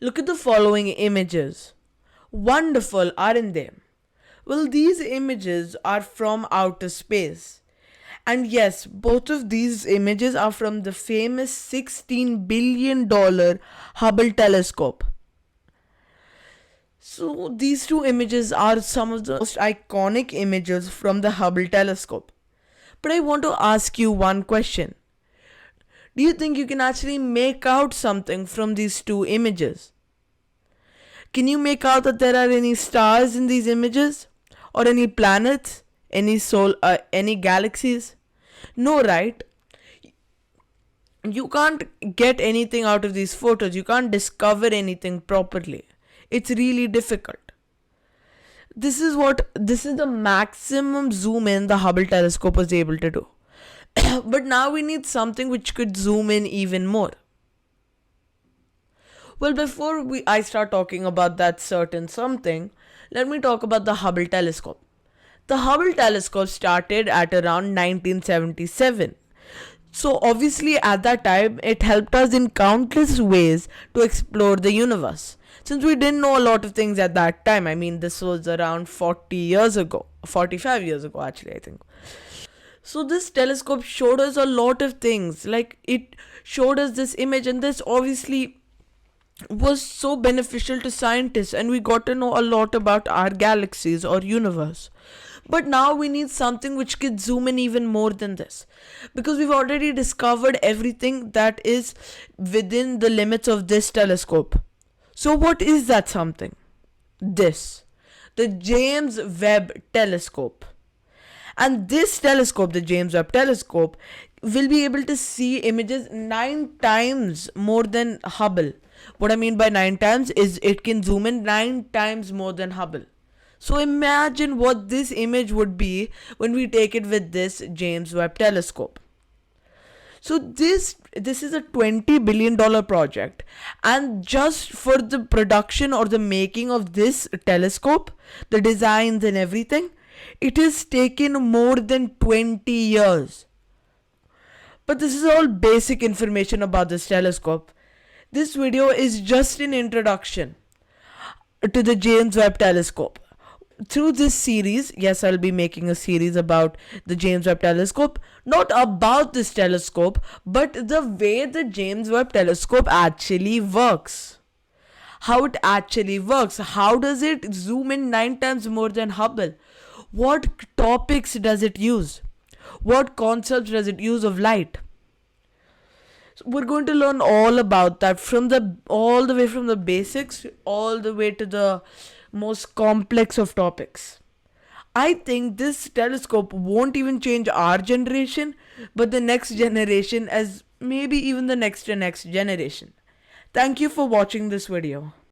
Look at the following images. Wonderful, aren't they? Well, these images are from outer space. And yes, both of these images are from the famous $16 billion Hubble telescope. So, these two images are some of the most iconic images from the Hubble telescope. But I want to ask you one question. Do you think you can actually make out something from these two images? Can you make out that there are any stars in these images? Or any planets? Any galaxies? No, right? You can't get anything out of these photos. You can't discover anything properly. It's really difficult. This is the maximum zoom in the Hubble telescope was able to do. But now we need something which could zoom in even more. Well, before I start talking about that certain something, let me talk about the Hubble telescope. The Hubble telescope started at around 1977. So obviously at that time it helped us in countless ways to explore the universe. Since we didn't know a lot of things at that time, I mean this was around 40 years ago, 45 years ago actually I think. So this telescope showed us a lot of things. Like it showed us this image, and this obviously was so beneficial to scientists, and we got to know a lot about our galaxies or universe. But now we need something which can zoom in even more than this, because we've already discovered everything that is within the limits of this telescope. So what is that something? The James Webb telescope. And this telescope, the James Webb telescope, will be able to see images 9 times more than Hubble. What I mean by 9 times is it can zoom in 9 times more than Hubble. So imagine what this image would be when we take it with this James Webb telescope. So this is a $20 billion project, and just for the production or the making of this telescope, the designs and everything, it has taken more than 20 years. But this is all basic information about this telescope. This video is just an introduction to the James Webb telescope. Through this series, yes, I'll be making a series about the James Webb telescope, not about this telescope, but the way the James Webb telescope actually works. How it actually works. How does it zoom in 9 times more than Hubble? What topics does it use? What concepts does it use of light? So we're going to learn all about that all the way from the basics all the way to the most complex of topics. I think this telescope won't even change our generation, but the next generation, as maybe even the next to next generation. Thank you for watching this video.